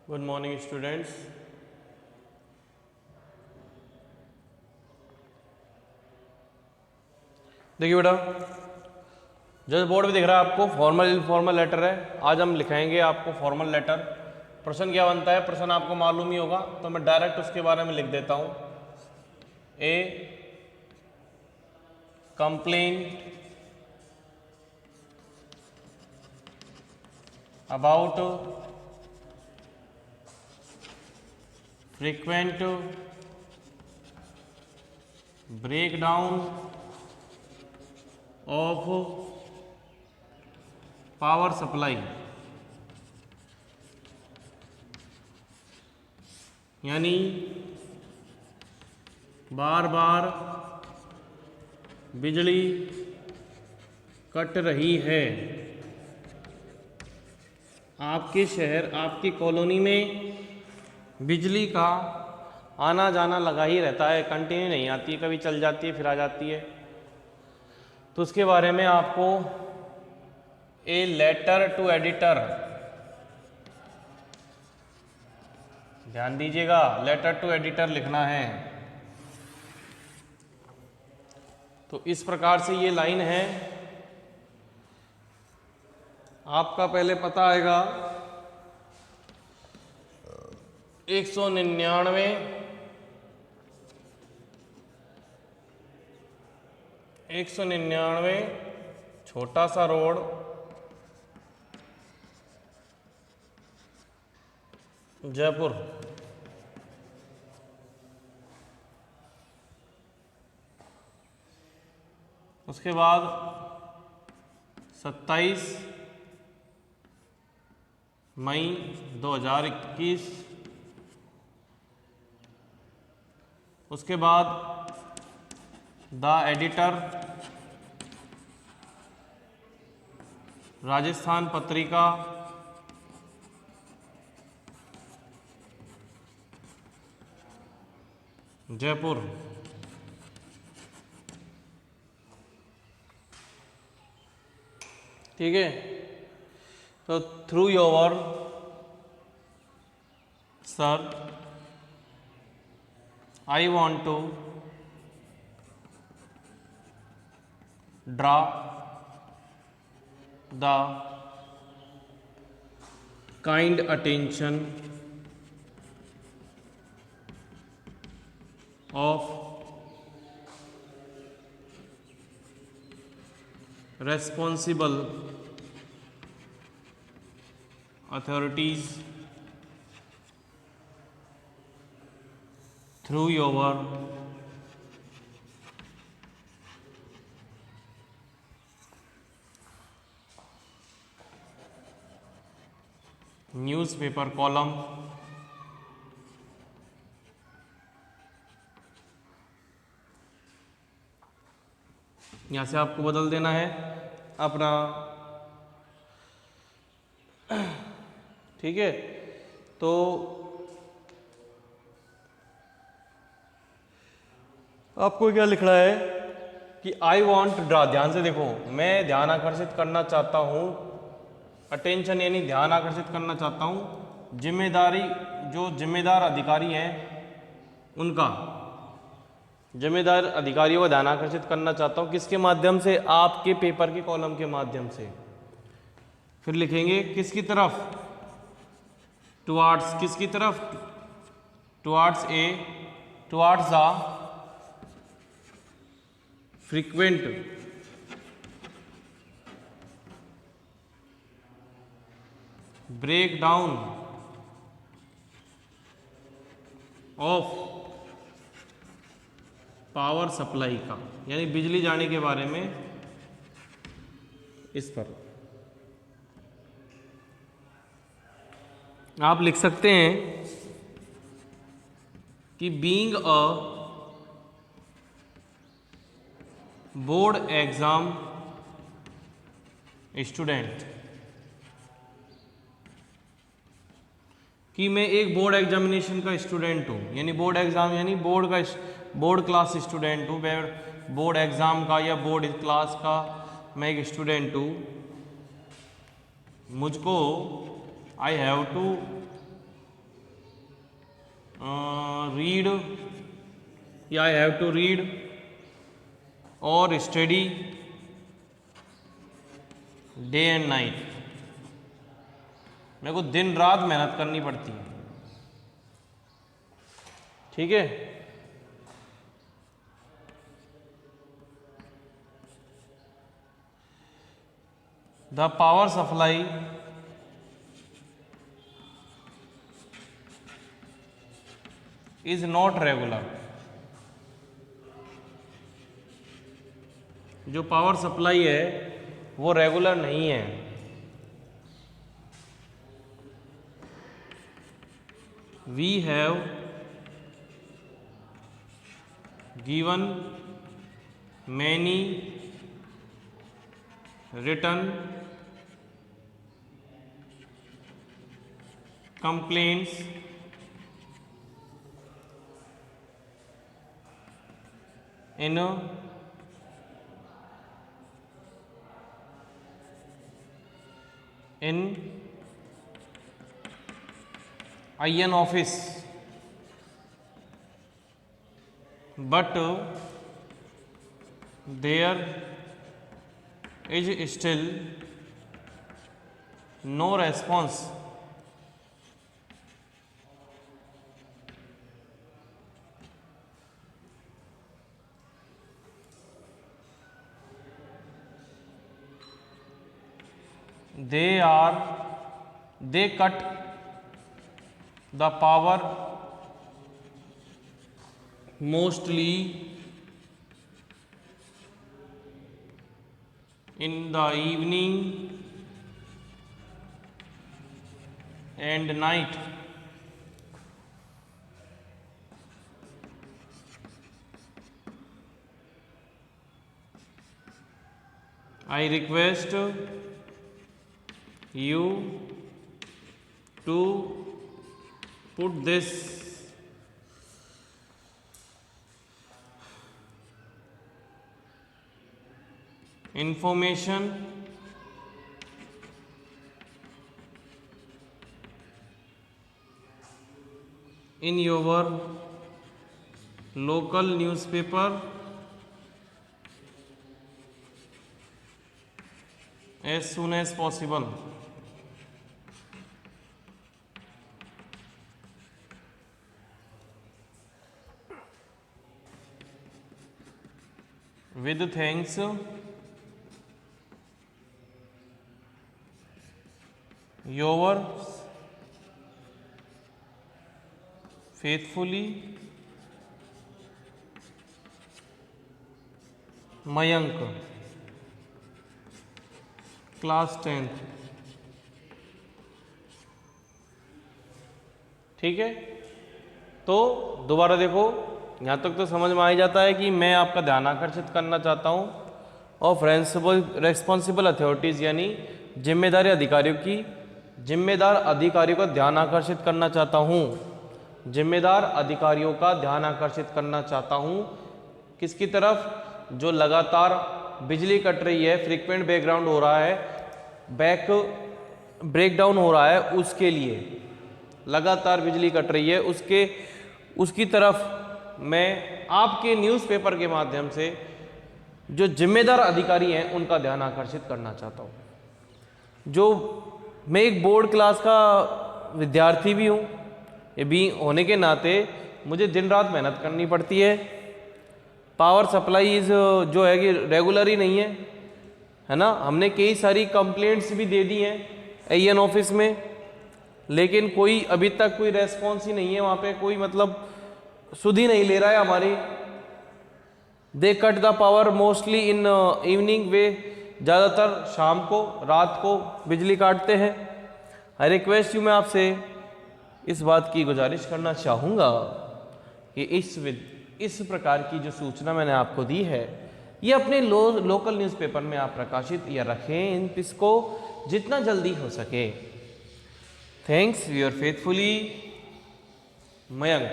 Good morning students. देखिए बेटा, जो बोर्ड पे दिख रहा है आपको फॉर्मल इनफॉर्मल लेटर है। आज हम लिखाएंगे आपको फॉर्मल लेटर। प्रश्न क्या बनता है, प्रश्न आपको मालूम ही होगा, तो मैं डायरेक्ट उसके बारे में लिख देता हूँ। A complaint about frequent breakdown of power supply, यानी बार बार बिजली कट रही है आपके शहर, आपकी कॉलोनी में बिजली का आना जाना लगा ही रहता है, कंटिन्यू नहीं आती है, कभी चल जाती है फिर आ जाती है। तो उसके बारे में आपको ए लेटर टू एडिटर, ध्यान दीजिएगा, लेटर टू एडिटर लिखना है। तो इस प्रकार से ये लाइन है। आपका पहले पता आएगा 199 छोटा सा रोड, जयपुर। उसके बाद 27 मई 2021। उसके बाद द एडिटर, राजस्थान पत्रिका, जयपुर। ठीक है, तो through your sir I want to draw the kind attention of responsible authorities through your newspaper column, यहाँ से आपको बदल देना है अपना। ठीक है, तो आपको क्या लिखना है कि आई वॉन्ट ड्रा, ध्यान से देखो, मैं ध्यान आकर्षित करना चाहता हूँ, अटेंशन यानी ध्यान आकर्षित करना चाहता हूँ, जिम्मेदारी, जो जिम्मेदार अधिकारी हैं उनका, जिम्मेदार अधिकारियों का ध्यान आकर्षित करना चाहता हूँ। किसके माध्यम से? आपके पेपर के कॉलम के माध्यम से। फिर लिखेंगे किसकी तरफ? टुवार्ड्स, किसकी तरफ? Towards A, towards the frequent breakdown of power supply का, यानी बिजली जाने के बारे में। इस पर आप लिख सकते हैं कि being a board exam student, कि मैं एक बोर्ड एग्जामिनेशन का स्टूडेंट हूँ, यानी बोर्ड एग्जाम यानी बोर्ड का, बोर्ड क्लास स्टूडेंट हूँ, बोर्ड एग्जाम का या बोर्ड क्लास का मैं एक स्टूडेंट हूँ। मुझको आई हैव टू रीड या आई हैव टू रीड और स्टडी डे एंड नाइट। मेरे को दिन रात मेहनत करनी पड़ती है। ठीक है, the power supply is not regular. जो पावर सप्लाई है वो रेगुलर नहीं है। We have given many return complaints in IN office, but there is still no response they cut the power mostly in the evening and night. I request you to put this information in your local newspaper as soon as possible. With thanks, your faithfully Mayank, class 10th। ठीक है, तो दोबारा देखो, यहाँ तक तो समझ में आ ही जाता है कि मैं आपका ध्यान आकर्षित करना चाहता हूँ और रेस्पॉन्सिबल अथॉरिटीज़ यानी जिम्मेदार अधिकारियों का ध्यान आकर्षित करना चाहता हूँ। जिम्मेदार अधिकारियों का ध्यान आकर्षित करना चाहता हूँ किसकी तरफ? जो लगातार बिजली कट रही है, फ्रीक्वेंट बैकग्राउंड हो रहा है, ब्रेकडाउन हो रहा है, उसके लिए लगातार बिजली कट रही है, उसकी तरफ मैं आपके न्यूज़पेपर के माध्यम से जो जिम्मेदार अधिकारी हैं उनका ध्यान आकर्षित करना चाहता हूँ। जो मैं एक बोर्ड क्लास का विद्यार्थी भी हूँ, ये भी होने के नाते मुझे दिन रात मेहनत करनी पड़ती है। पावर सप्लाई जो है कि रेगुलर ही नहीं है ना। हमने कई सारी कंप्लेंट्स भी दे दी हैं AN ऑफिस में, लेकिन कोई अभी तक कोई रेस्पॉन्स ही नहीं है। वहाँ पे कोई मतलब सुध ही नहीं ले रहा है हमारी। They cut the power mostly in evening, वे ज़्यादातर शाम को, रात को बिजली काटते हैं। आई रिक्वेस्ट यू, मैं आपसे इस बात की गुजारिश करना चाहूँगा कि इस प्रकार की जो सूचना मैंने आपको दी है ये अपने लोकल न्यूज़पेपर में आप प्रकाशित या रखें इसको जितना जल्दी हो सके। Thanks, your faithfully Mayank.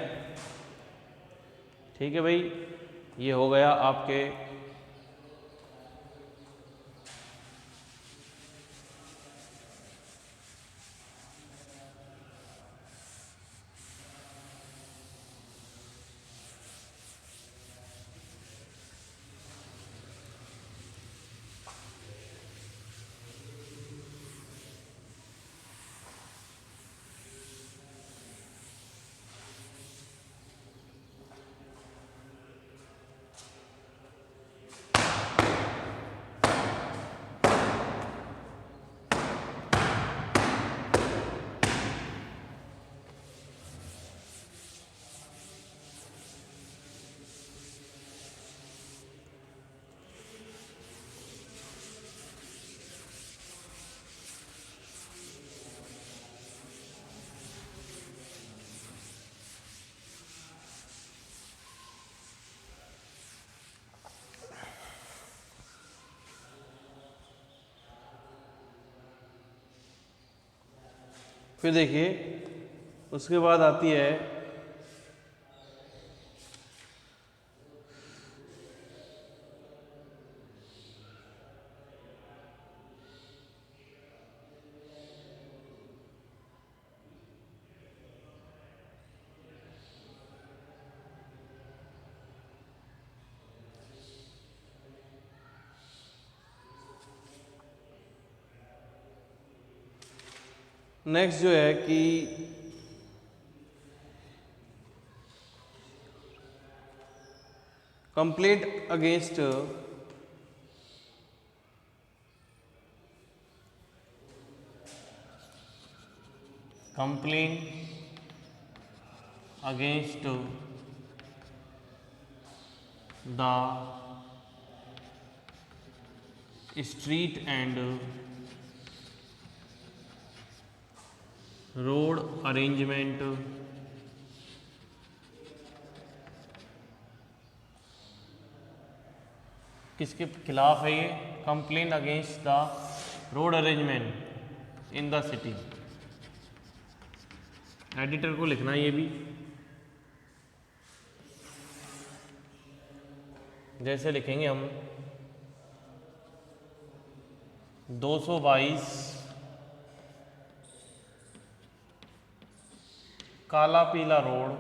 ठीक है भाई, ये हो गया आपके फिर देखिए उसके बाद आती है नेक्स्ट जो है कि complaint against the street and road arrangement किसके खिलाफ है ये? Complain against the road arrangement in the city. Editor को लिखना है ये भी, जैसे लिखेंगे हम 222 काला पीला रोड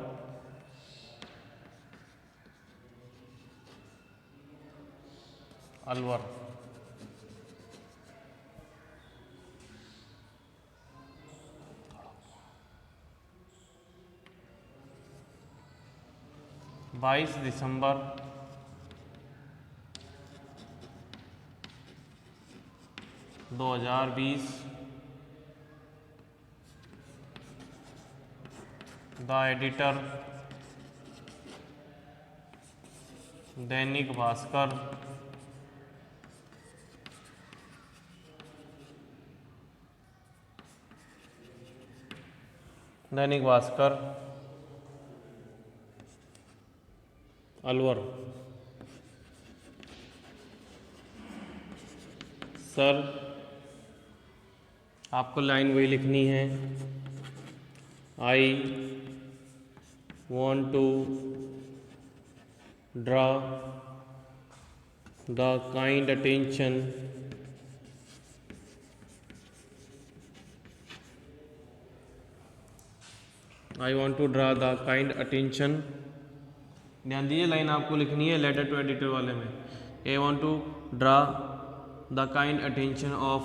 अलवर। बाईस दिसंबर 2020 the editor Dainik Bhaskar Alwar. Sir आपको लाइन वही लिखनी है, I want to draw the kind attention ध्यान दीजिए लाइन आपको लिखनी है लेटर टू एडिटर वाले में। I want to draw the kind attention of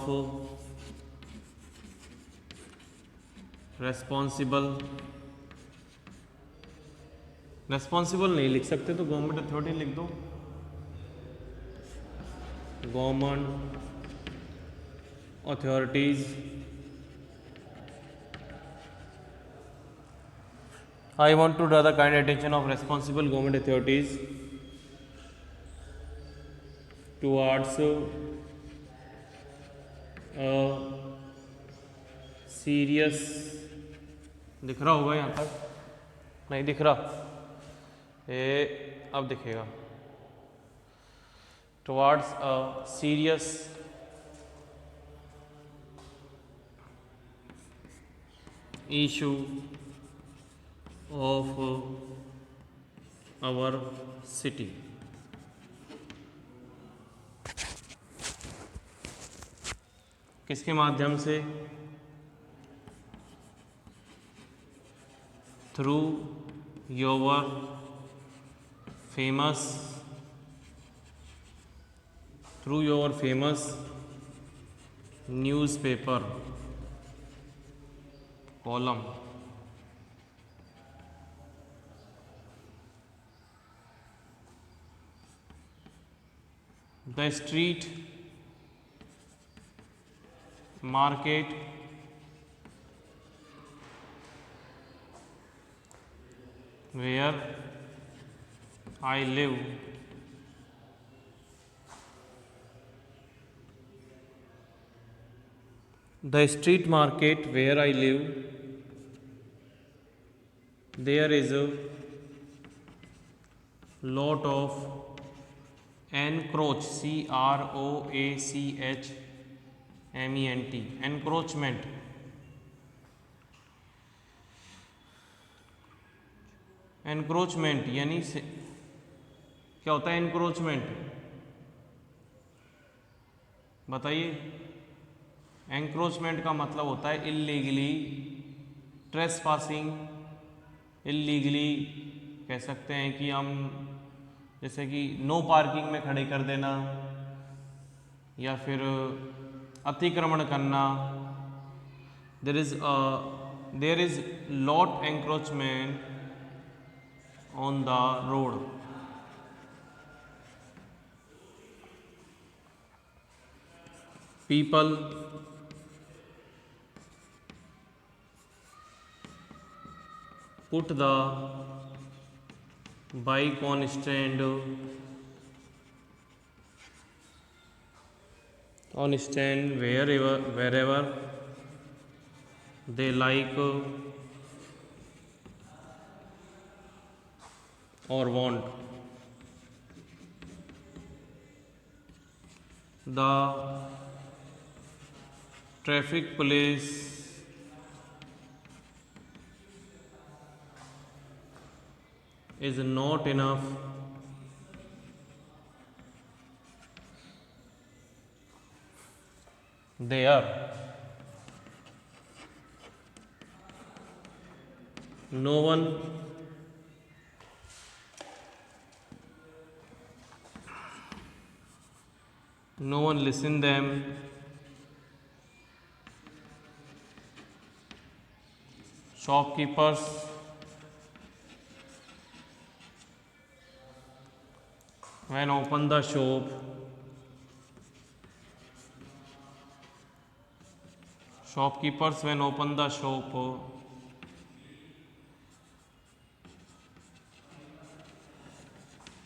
responsible नहीं लिख सकते तो गवर्नमेंट अथॉरिटी लिख दो, government authorities. I want to draw the kind attention of responsible government authorities towards a serious, दिख रहा होगा यहाँ तक, नहीं दिख रहा, अब दिखेगा, towards a serious issue of our city। किसके माध्यम से? Through your famous newspaper column. The street market where I live there is a lot of encroach, CROACHMENT, encroachment encroachment यानी क्या होता है एनक्रोचमेंट, बताइए। एनक्रोचमेंट का मतलब होता है इल्लीगली ट्रेसपासिंग, इल्लीगली कह सकते हैं कि हम जैसे कि नो पार्किंग में खड़े कर देना या फिर अतिक्रमण करना। There is lot encroachment on the road. People put the bike on stand wherever they like or want. The traffic police is not enough there. No one listen them. Shopkeepers when open the shop, shopkeepers when open the shop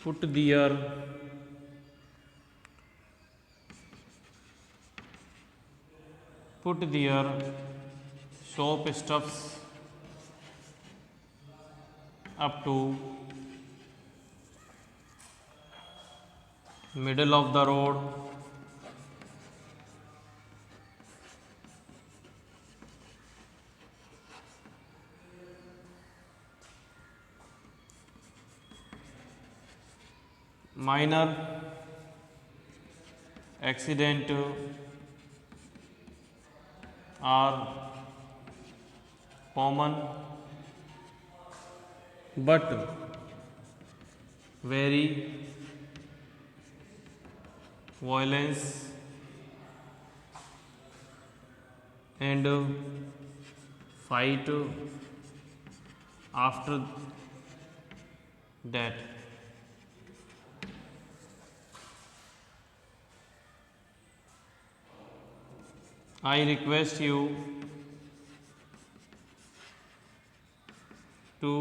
put their shop stuffs up to middle of the road. Minor accident are common but very violence and fight after that. I request you to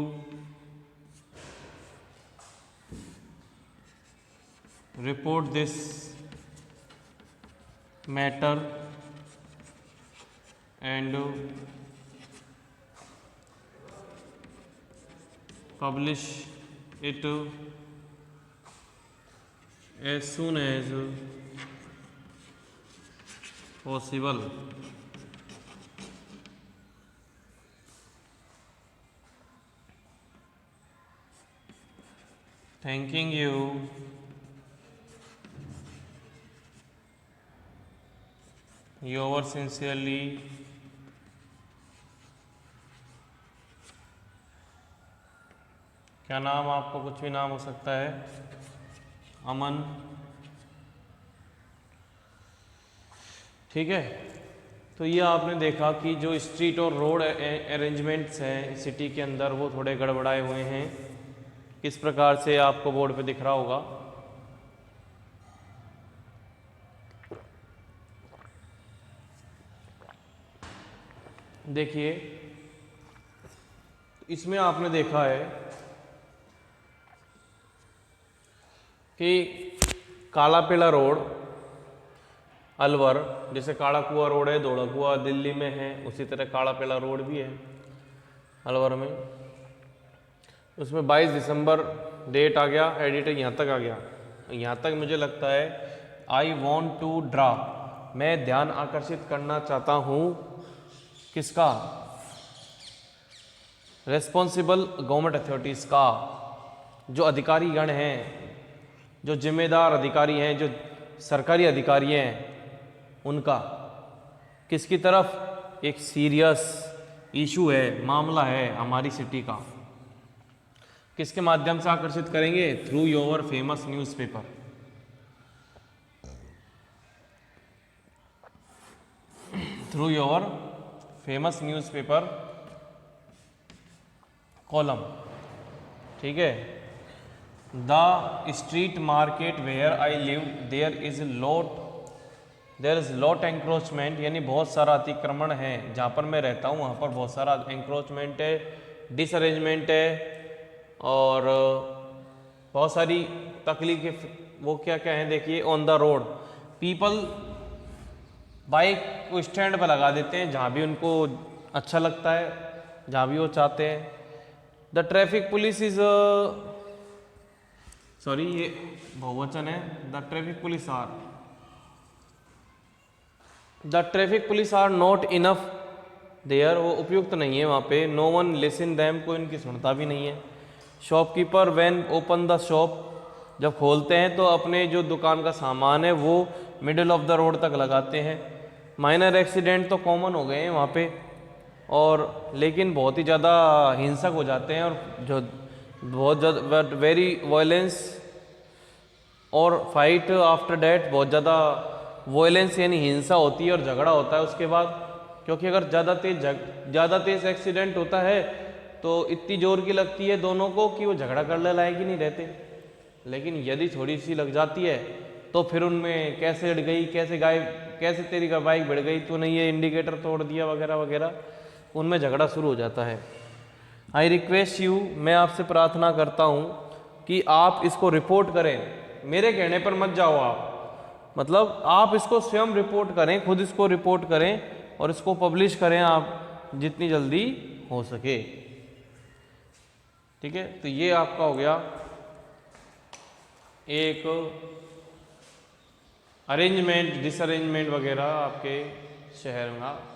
report this matter and publish it as soon as possible. Thanking you. Yours sincerely, क्या नाम, आपको कुछ भी नाम हो सकता है, अमन। ठीक है, तो ये आपने देखा कि जो स्ट्रीट और रोड अरेंजमेंट्स हैं सिटी के अंदर वो थोड़े गड़बड़ाए हुए हैं। किस प्रकार से आपको बोर्ड पे दिख रहा होगा। देखिए इसमें आपने देखा है कि काला पीला रोड अलवर, जैसे काला कुआ रोड है धोला कुआ दिल्ली में है, उसी तरह काला पीला रोड भी है अलवर में। उसमें 22 दिसंबर डेट आ गया, एडिट यहाँ तक आ गया। यहाँ तक मुझे लगता है आई वॉन्ट टू ड्रा, मैं ध्यान आकर्षित करना चाहता हूँ, किसका, रेस्पॉन्सिबल गवर्नमेंट अथॉरिटीज़ का, जो अधिकारीगण हैं, जो जिम्मेदार अधिकारी हैं, जो सरकारी अधिकारी हैं, उनका किसकी तरफ, एक सीरियस इशू है, मामला है हमारी सिटी का, किसके माध्यम से आकर्षित करेंगे, through your famous newspaper. Through your famous newspaper column, ठीक है। The street market where I live there is lot encroachment, यानी बहुत सारा अतिक्रमण है, जहाँ पर मैं रहता हूँ वहाँ पर बहुत सारा एंक्रोचमेंट है, डिसअरेंजमेंट है, और बहुत सारी तकलीफ, वो क्या क्या है देखिए। On the road people, bike को स्टैंड पर लगा देते हैं जहाँ भी उनको अच्छा लगता है, जहाँ भी वो चाहते हैं। The traffic police is, sorry ये बहुवचन है, the traffic police are not enough there, वो उपयुक्त नहीं है वहाँ पे। नो वन लिसन दैम, कोई इनकी सुनता भी नहीं है। Shopkeeper when open the shop, जब खोलते हैं तो अपने जो दुकान का सामान है वो मिडिल ऑफ द रोड तक लगाते हैं। माइनर एक्सीडेंट तो कॉमन हो गए हैं वहाँ पे, और लेकिन बहुत ही ज़्यादा हिंसक हो जाते हैं, और जो बहुत ज़्यादा वेरी वायलेंस और फाइट आफ्टर डैट, बहुत ज़्यादा वायलेंस यानी हिंसा होती है और झगड़ा होता है उसके बाद, क्योंकि अगर ज़्यादा तेज़ एक्सीडेंट होता है तो इतनी जोर की लगती है दोनों को कि वो झगड़ा करने लायक ही नहीं रहते। लेकिन यदि थोड़ी सी लग जाती है तो फिर उनमें कैसे अड़ गई, कैसे तेरी बाइक बढ़ गई, तूने ये इंडिकेटर तोड़ दिया वगैरह वगैरह, उनमें झगड़ा शुरू हो जाता है। आई रिक्वेस्ट यू, मैं आपसे प्रार्थना करता हूँ कि आप इसको रिपोर्ट करें, मेरे कहने पर मत जाओ आप, मतलब आप इसको स्वयं रिपोर्ट करें, खुद इसको रिपोर्ट करें और इसको पब्लिश करें आप जितनी जल्दी हो सके, ठीक है। तो ये आपका हो गया एक अरेंजमेंट डिसअरेंजमेंट वगैरह आपके शहर में।